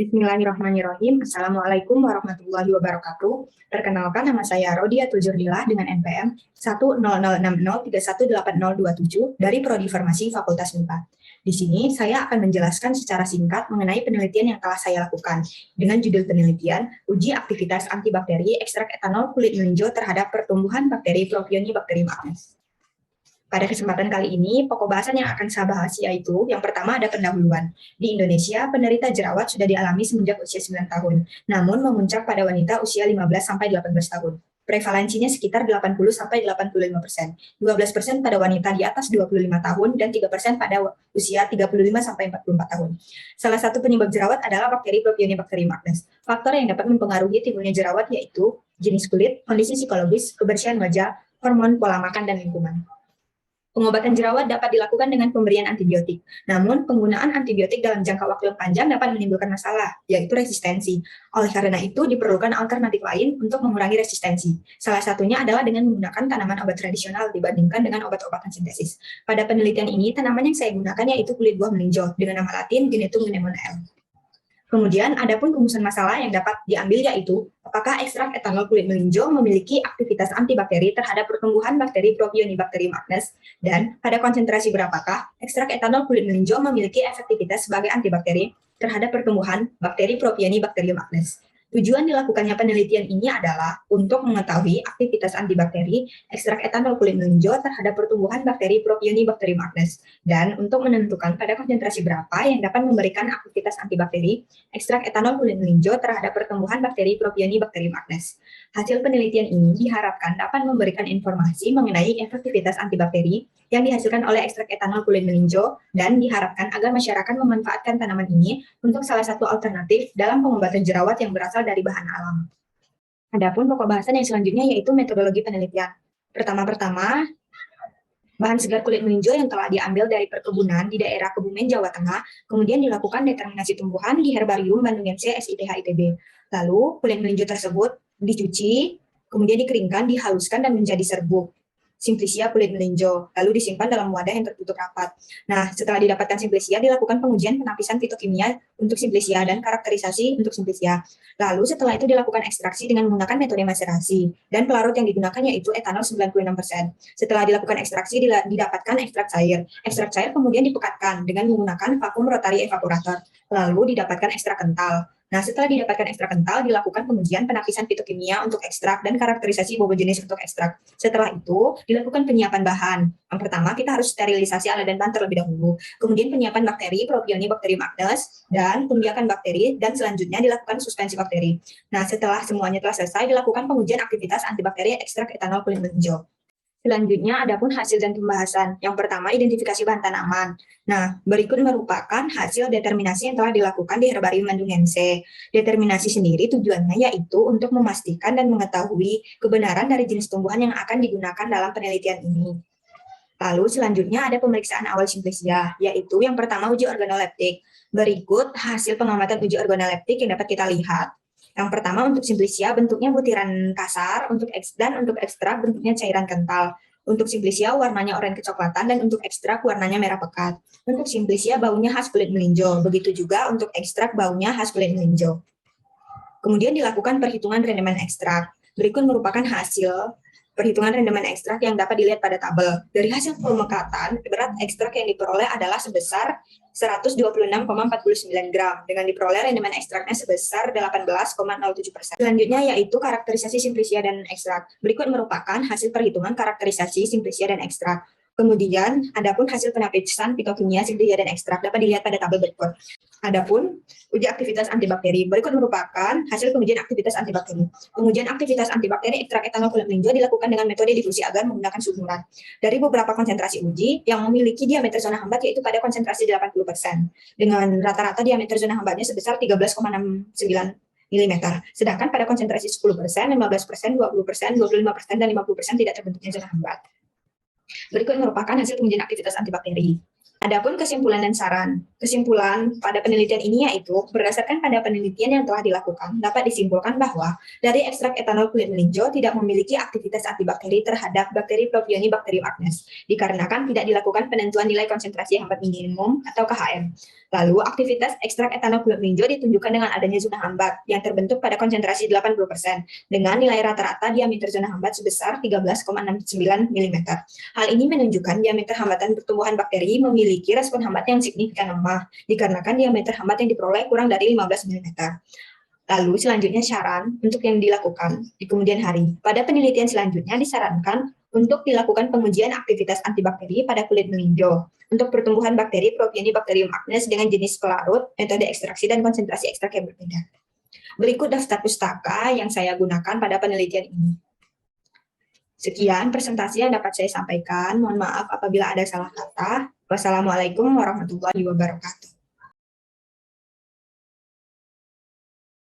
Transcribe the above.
Bismillahirrahmanirrahim. Assalamualaikum warahmatullahi wabarakatuh. Perkenalkan, nama saya Rodia Tuljurdillah dengan NPM 10060318027 dari Prodi Farmasi Fakultas MIPA. Di sini saya akan menjelaskan secara singkat mengenai penelitian yang telah saya lakukan dengan judul penelitian Uji Aktivitas Antibakteri Ekstrak Etanol Kulit Melinjo terhadap Pertumbuhan Bakteri Propionibacterium acnes. Pada kesempatan kali ini, pokok bahasan yang akan saya bahas yaitu yang pertama ada pendahuluan. Di Indonesia, penderita jerawat sudah dialami semenjak usia 9 tahun, namun memuncak pada wanita usia 15-18 tahun. Prevalensinya sekitar 80-85%, 12% pada wanita di atas 25 tahun, dan 3% pada usia 35-44 tahun. Salah satu penyebab jerawat adalah bakteri Propionibacterium acnes. Faktor yang dapat mempengaruhi timbulnya jerawat yaitu jenis kulit, kondisi psikologis, kebersihan wajah, hormon, pola makan, dan lingkungan. Pengobatan jerawat dapat dilakukan dengan pemberian antibiotik. Namun, penggunaan antibiotik dalam jangka waktu yang panjang dapat menimbulkan masalah, yaitu resistensi. Oleh karena itu, diperlukan alternatif lain untuk mengurangi resistensi. Salah satunya adalah dengan menggunakan tanaman obat tradisional dibandingkan dengan obat-obatan sintesis. Pada penelitian ini, tanaman yang saya gunakan yaitu kulit buah melinjo dengan nama latin Ginetum gnemon L. Kemudian, ada pun rumusan masalah yang dapat diambil yaitu, apakah ekstrak etanol kulit melinjo memiliki aktivitas antibakteri terhadap pertumbuhan bakteri Propionibacterium acnes, dan pada konsentrasi berapakah ekstrak etanol kulit melinjo memiliki efektivitas sebagai antibakteri terhadap pertumbuhan bakteri Propionibacterium acnes. Tujuan dilakukannya penelitian ini adalah untuk mengetahui aktivitas antibakteri ekstrak etanol kulit melinjo terhadap pertumbuhan bakteri Propionibacterium acnes, dan untuk menentukan pada konsentrasi berapa yang dapat memberikan aktivitas antibakteri ekstrak etanol kulit melinjo terhadap pertumbuhan bakteri Propionibacterium acnes. Hasil penelitian ini diharapkan dapat memberikan informasi mengenai efektivitas antibakteri yang dihasilkan oleh ekstrak etanol kulit melinjo, dan diharapkan agar masyarakat memanfaatkan tanaman ini untuk salah satu alternatif dalam pengobatan jerawat yang berasal dari bahan alam. Adapun pokok bahasan yang selanjutnya yaitu metodologi penelitian. Pertama-tama, bahan segar kulit melinjo yang telah diambil dari perkebunan di daerah Kebumen, Jawa Tengah, kemudian dilakukan determinasi tumbuhan di Herbarium Bandung MC SITH ITB. Lalu, kulit melinjo tersebut dicuci, kemudian dikeringkan, dihaluskan, dan menjadi serbuk. Simplicia kulit melinjo, lalu disimpan dalam wadah yang tertutup rapat. Nah, setelah didapatkan simplicia, dilakukan pengujian penapisan fitokimia untuk simplicia dan karakterisasi untuk simplicia. Lalu setelah itu dilakukan ekstraksi dengan menggunakan metode maserasi, dan pelarut yang digunakan yaitu etanol 96%. Setelah dilakukan ekstraksi, didapatkan ekstrak cair. Ekstrak cair kemudian dipekatkan dengan menggunakan vakum rotary evaporator, lalu didapatkan ekstrak kental. Nah, setelah didapatkan ekstrak kental, dilakukan pengujian penapisan fitokimia untuk ekstrak dan karakterisasi bobo jenis untuk ekstrak. Setelah itu, dilakukan penyiapan bahan. Yang pertama, kita harus sterilisasi alat dan bahan terlebih dahulu. Kemudian penyiapan bakteri, Propionibacterium acnes, dan pembiakan bakteri, dan selanjutnya dilakukan suspensi bakteri. Nah, setelah semuanya telah selesai, dilakukan pengujian aktivitas antibakteri ekstrak etanol kulit melinjo. Selanjutnya, adapun hasil dan pembahasan. Yang pertama, identifikasi bahan tanaman. Nah, berikut merupakan hasil determinasi yang telah dilakukan di Herbarium Bandung MC. Determinasi sendiri tujuannya yaitu untuk memastikan dan mengetahui kebenaran dari jenis tumbuhan yang akan digunakan dalam penelitian ini. Lalu selanjutnya ada pemeriksaan awal simplicia, yaitu yang pertama uji organoleptik. Berikut hasil pengamatan uji organoleptik yang dapat kita lihat. Yang pertama untuk simplicia bentuknya butiran kasar, untuk ekstrak bentuknya cairan kental. Untuk simplicia warnanya oranye kecoklatan, dan untuk ekstrak warnanya merah pekat. Untuk simplicia baunya khas kulit melinjo, begitu juga untuk ekstrak baunya khas kulit melinjo. Kemudian dilakukan perhitungan rendemen ekstrak. Berikut merupakan hasil perhitungan rendemen ekstrak yang dapat dilihat pada tabel. Dari hasil pemekatan, berat ekstrak yang diperoleh adalah sebesar 126,49 gram, dengan diperoleh rendemen ekstraknya sebesar 18,07%. Selanjutnya yaitu karakterisasi simplicia dan ekstrak. Berikut merupakan hasil perhitungan karakterisasi simplicia dan ekstrak. Kemudian, adapun hasil penapisan fitokimia simplicia dan ekstrak dapat dilihat pada tabel berikut. Adapun uji aktivitas antibakteri, berikut merupakan hasil pengujian aktivitas antibakteri. Pengujian aktivitas antibakteri ekstrak etanol kulit melinjo dilakukan dengan metode difusi agar menggunakan suhu murad. Dari beberapa konsentrasi uji yang memiliki diameter zona hambat yaitu pada konsentrasi 80%, dengan rata-rata diameter zona hambatnya sebesar 13,69 mm. Sedangkan pada konsentrasi 10%, 15%, 20%, 25%, dan 50% tidak terbentuknya zona hambat. Berikut merupakan hasil pengujian aktivitas antibakteri. Adapun kesimpulan dan saran. Kesimpulan pada penelitian ini yaitu, berdasarkan pada penelitian yang telah dilakukan, dapat disimpulkan bahwa dari ekstrak etanol kulit melinjo tidak memiliki aktivitas antibakteri terhadap bakteri Propionibacterium acnes, dikarenakan tidak dilakukan penentuan nilai konsentrasi hambat minimum atau KHM. Lalu, aktivitas ekstrak etanol kulit melinjo ditunjukkan dengan adanya zona hambat yang terbentuk pada konsentrasi 80% dengan nilai rata-rata diameter zona hambat sebesar 13,69 mm. Hal ini menunjukkan diameter hambatan pertumbuhan bakteri memiliki respon hambat yang signifikan lemah dikarenakan diameter hambat yang diperoleh kurang dari 15 mm. Lalu selanjutnya saran untuk yang dilakukan di kemudian hari. Pada penelitian selanjutnya disarankan untuk dilakukan pengujian aktivitas antibakteri pada kulit melinjo untuk pertumbuhan bakteri Propionibacterium acnes dengan jenis pelarut, metode ekstraksi dan konsentrasi ekstrak yang berbeda. Berikut daftar pustaka yang saya gunakan pada penelitian ini. Sekian presentasi yang dapat saya sampaikan. Mohon maaf apabila ada salah kata. Wassalamualaikum warahmatullahi wabarakatuh.